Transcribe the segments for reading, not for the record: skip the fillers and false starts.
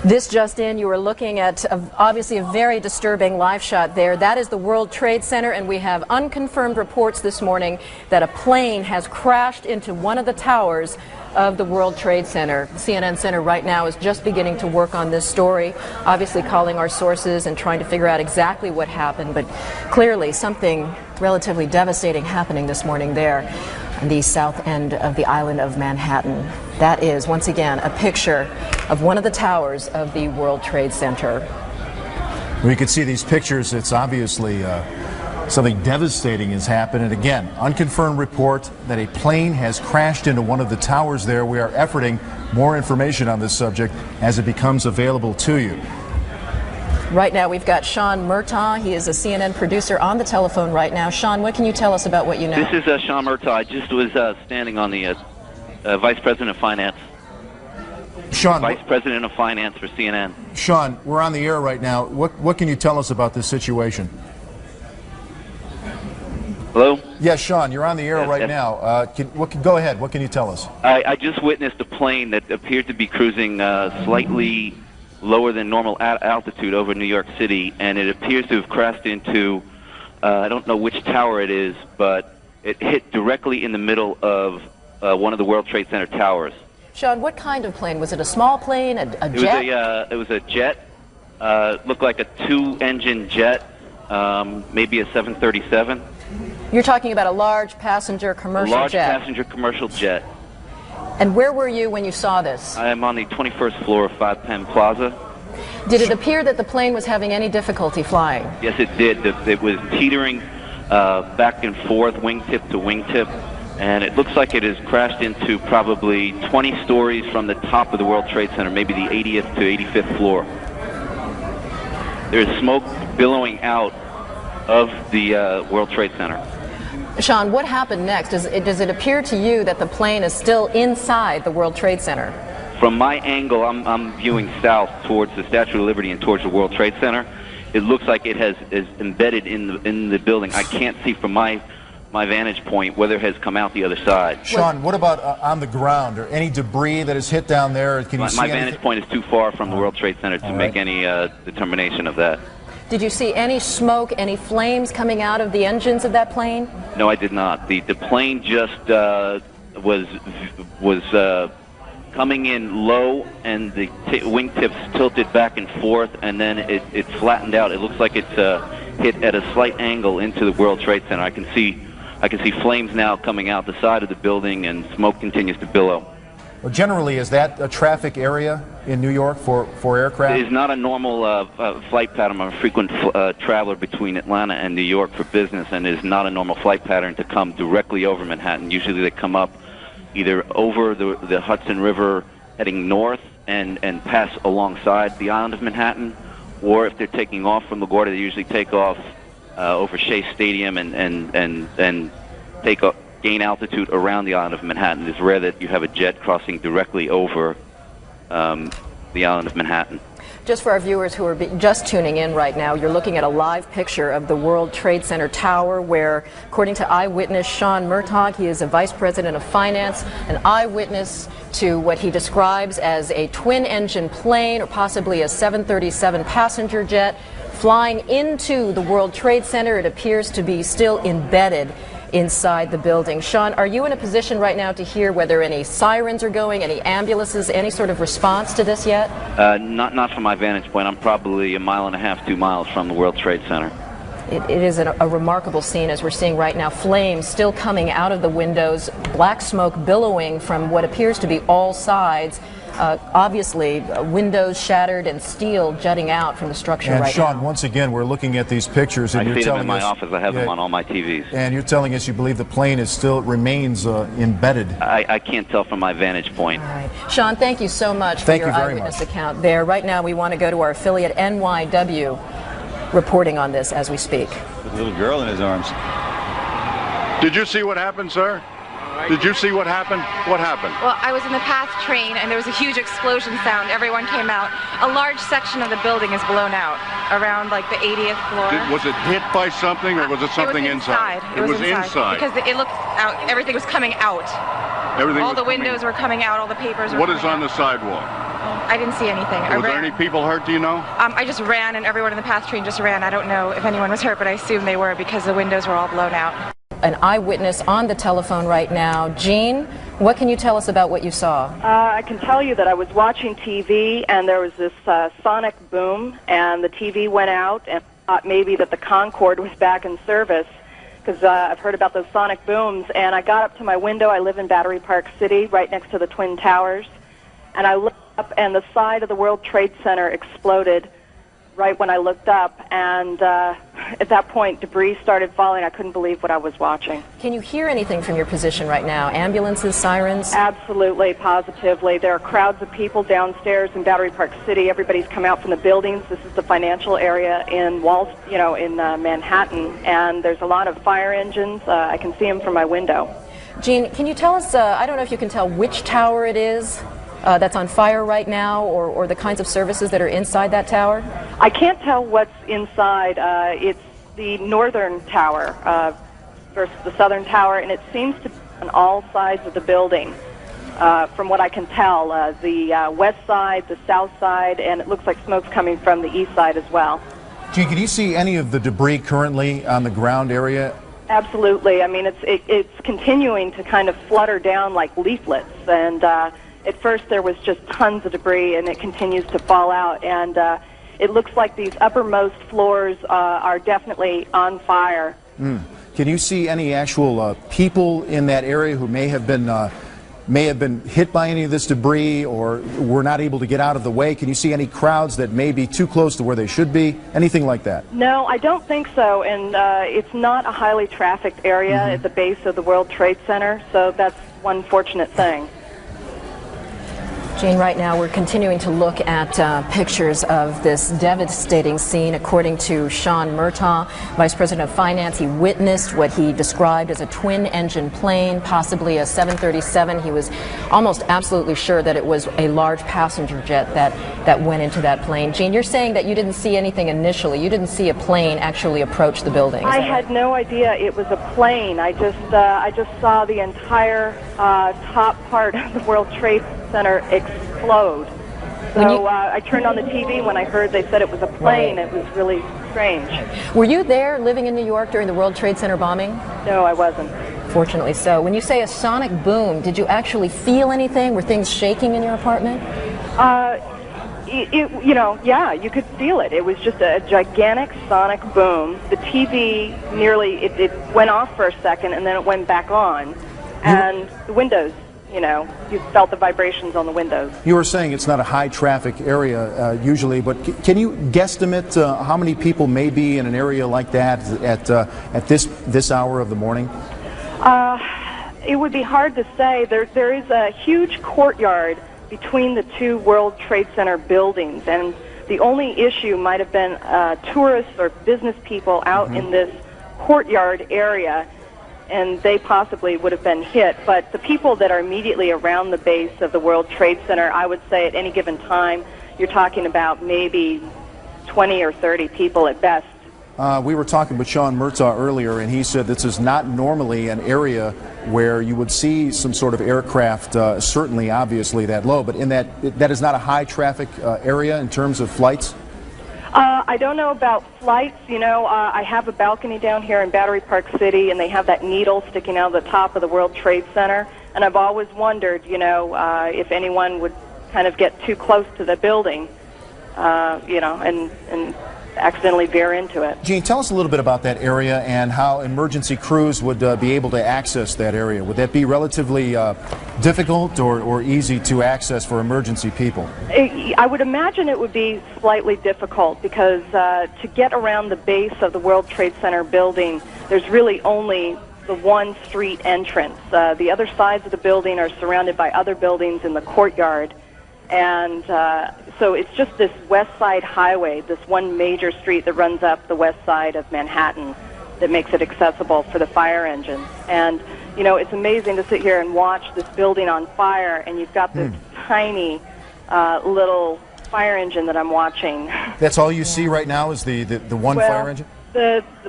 This just in, you are looking at obviously a very disturbing live shot there. That is the World Trade Center, and we have unconfirmed reports this morning that a plane has crashed into one of the towers of the World Trade Center. The CNN Center right now is just beginning to work on this story, obviously calling our sources and trying to figure out exactly what happened, but clearly something relatively devastating happening this morning there on the south end of the island of Manhattan. That is, once again, a picture of one of the towers of the World Trade Center. We can see these pictures. It's obviously something devastating has happened. And again, unconfirmed report that a plane has crashed into one of the towers there. We are efforting more information on this subject as it becomes available to you. Right now we've got Sean Murtaugh. He is a CNN producer on the telephone right now. Sean, what can you tell us about what you know? This is Sean Murtaugh. I just was standing on the Vice President of Finance. Sean, Vice President of Finance for CNN. Sean, we're on the air right now. What can you tell us about this situation? Hello? Yes, Sean, you're on the air right yes. now. Go ahead. What can you tell us? I just witnessed a plane that appeared to be cruising slightly lower than normal altitude over New York City, and it appears to have crashed into, I don't know which tower it is, but it hit directly in the middle of one of the World Trade Center towers. Sean, what kind of plane? Was it a small plane, a jet? It was a jet. Looked like a two-engine jet, maybe a 737. You're talking about a large passenger commercial jet. Large passenger commercial jet. And where were you when you saw this? I am on the 21st floor of 5 Penn Plaza. Did it appear that the plane was having any difficulty flying? Yes, it did. It was teetering back and forth, wingtip to wingtip, and it looks like it has crashed into probably 20 stories from the top of the World Trade Center, maybe the 80th to 85th floor. There's smoke billowing out of the World Trade Center. Sean, what happened next? Does it appear to you that the plane is still inside the World Trade Center? From my angle, I'm viewing south towards the Statue of Liberty and towards the World Trade Center. It looks like it is embedded in the building. I can't see from my vantage point whether it has come out the other side. Sean, what about on the ground? Or any debris that has hit down there? Can you see my anything? vantage point is too far from the World Trade Center to make any determination of that. Did you see any smoke, any flames coming out of the engines of that plane? No, I did not. The plane just was coming in low, and the wingtips tilted back and forth, and then it flattened out. It looks like it's hit at a slight angle into the World Trade Center. I can see flames now coming out the side of the building, and smoke continues to billow. Well, generally, is that a traffic area in New York for aircraft? It is not a normal flight pattern. I'm a frequent traveler between Atlanta and New York for business, and it is not a normal flight pattern to come directly over Manhattan. Usually they come up either over the Hudson River heading north and pass alongside the island of Manhattan, or if they're taking off from LaGuardia, they usually take off over Shea Stadium and gain altitude around the island of Manhattan. It's rare that you have a jet crossing directly over the island of Manhattan. Just for our viewers who are just tuning in right now, you're looking at a live picture of the World Trade Center tower where, according to eyewitness Sean Murtaugh, he is a vice president of finance, an eyewitness to what he describes as a twin-engine plane or possibly a 737 passenger jet flying into the World Trade Center. It appears to be still embedded inside the building. Sean, are you in a position right now to hear whether any sirens are going, any ambulances, any sort of response to this yet? Not from my vantage point. I'm probably 1.5 miles, 2 miles from the World Trade Center. It is a remarkable scene, as we're seeing right now. Flames still coming out of the windows, black smoke billowing from what appears to be all sides. Obviously, windows shattered and steel jutting out from the structure right now. And Sean, once again, we're looking at these pictures, and I you're see them telling in my us, office. I have them on all my TVs. And you're telling us you believe the plane remains embedded. I can't tell from my vantage point. All right. Sean, thank you so much for your eyewitness account there. Right now, we want to go to our affiliate NYW reporting on this as we speak. With a little girl in his arms. Did you see what happened, sir? Did you see what happened? What happened? Well, I was in the past train, and there was a huge explosion sound. Everyone came out. A large section of the building is blown out, around like the 80th floor. Was it hit by something, or was it something inside? It was inside. Because it looked out, everything was coming out. Everything all the windows were coming out, all the papers were What coming is on out. the sidewalk? I didn't see anything. Was there any people hurt, do you know? I just ran, and everyone in the PATH train just ran. I don't know if anyone was hurt, but I assume they were because the windows were all blown out. An eyewitness on the telephone right now. Jean, what can you tell us about what you saw? I can tell you that I was watching TV, and there was this sonic boom, and the TV went out, and I thought maybe that the Concorde was back in service, because I've heard about those sonic booms, and I got up to my window. I live in Battery Park City, right next to the Twin Towers, and I looked up, and the side of the World Trade Center exploded right when I looked up, and at that point, debris started falling. I couldn't believe what I was watching. Can you hear anything from your position right now? Ambulances, sirens? Absolutely, positively. There are crowds of people downstairs in Battery Park City. Everybody's come out from the buildings. This is the financial area in Manhattan, and there's a lot of fire engines. I can see them from my window. Jean, can you tell us, I don't know if you can tell which tower it is that's on fire right now, or the kinds of services that are inside that tower? I can't tell what's inside. It's the northern tower versus the southern tower, and it seems to be on all sides of the building. From what I can tell, the west side, the south side, and it looks like smoke's coming from the east side as well. Jean, can you see any of the debris currently on the ground area? Absolutely. I mean, it's continuing to kind of flutter down like leaflets, and at first there was just tons of debris, and it continues to fall out, and it looks like these uppermost floors are definitely on fire. Can you see any actual people in that area who may have been hit by any of this debris, or were not able to get out of the way? Can you see any crowds that may be too close to where they should be? Anything like that? No, I don't think so, and it's not a highly trafficked area at the base of the World Trade Center, so that's one fortunate thing. Jean, right now we're continuing to look at pictures of this devastating scene. According to Sean Murtaugh, Vice President of Finance, he witnessed what he described as a twin-engine plane, possibly a 737. He was almost absolutely sure that it was a large passenger jet that went into that plane. Jean, you're saying that you didn't see anything initially. You didn't see a plane actually approach the building. I had no idea it was a plane. I just saw the entire top part of the World Trade Center explode. So I turned on the TV when I heard they said it was a plane. It was really strange. Were you there living in New York during the World Trade Center bombing? No, I wasn't. Fortunately so. When you say a sonic boom, did you actually feel anything? Were things shaking in your apartment? Yeah, you could feel it. It was just a gigantic sonic boom. The TV it went off for a second, and then it went back on. And the windows, you felt the vibrations on the windows. You were saying it's not a high traffic area usually, but can you guesstimate how many people may be in an area like that at this hour of the morning? It would be hard to say. There is a huge courtyard between the two World Trade Center buildings, and the only issue might have been tourists or business people out in this courtyard area, and they possibly would have been hit. But the people that are immediately around the base of the World Trade Center, I would say at any given time, you're talking about maybe 20 or 30 people at best. We were talking with Sean Murtaugh earlier, and he said this is not normally an area where you would see some sort of aircraft, certainly obviously that low, but in that is not a high traffic area in terms of flights? I don't know about flights. I have a balcony down here in Battery Park City, and they have that needle sticking out of the top of the World Trade Center. And I've always wondered, if anyone would kind of get too close to the building, and accidentally veer into it. Jean, tell us a little bit about that area and how emergency crews would be able to access that area. Would that be relatively difficult or easy to access for emergency people? I would imagine it would be slightly difficult because to get around the base of the World Trade Center building, there's really only the one street entrance. The other sides of the building are surrounded by other buildings in the courtyard. And so it's just this west side highway, this one major street that runs up the west side of Manhattan that makes it accessible for the fire engines. And, it's amazing to sit here and watch this building on fire, and you've got this tiny little fire engine that I'm watching. That's all you see right now is the one fire engine?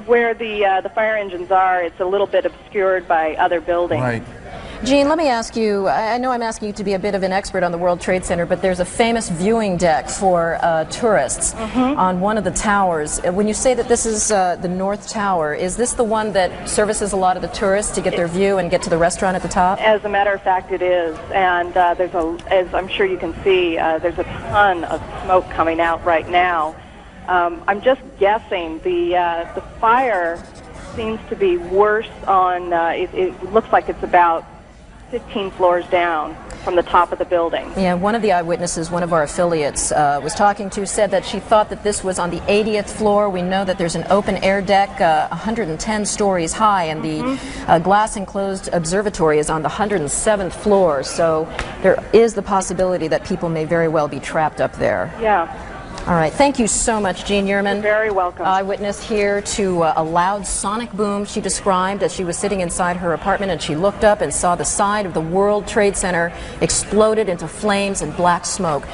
Where the fire engines are, it's a little bit obscured by other buildings. Right. Jean, let me ask you, I know I'm asking you to be a bit of an expert on the World Trade Center, but there's a famous viewing deck for tourists on one of the towers. When you say that this is the North Tower, is this the one that services a lot of the tourists to get their view and get to the restaurant at the top? As a matter of fact, it is. And as I'm sure you can see, there's a ton of smoke coming out right now. I'm just guessing the fire seems to be worse on, it looks like it's about 15 floors down from the top of the building. Yeah, one of the eyewitnesses, one of our affiliates was talking to, said that she thought that this was on the 80th floor. We know that there's an open air deck 110 stories high, and the glass enclosed observatory is on the 107th floor. So there is the possibility that people may very well be trapped up there. Yeah. All right. Thank you so much, Jean Yearman. You're very welcome. Eyewitness here to a loud sonic boom she described as she was sitting inside her apartment, and she looked up and saw the side of the World Trade Center exploded into flames and black smoke.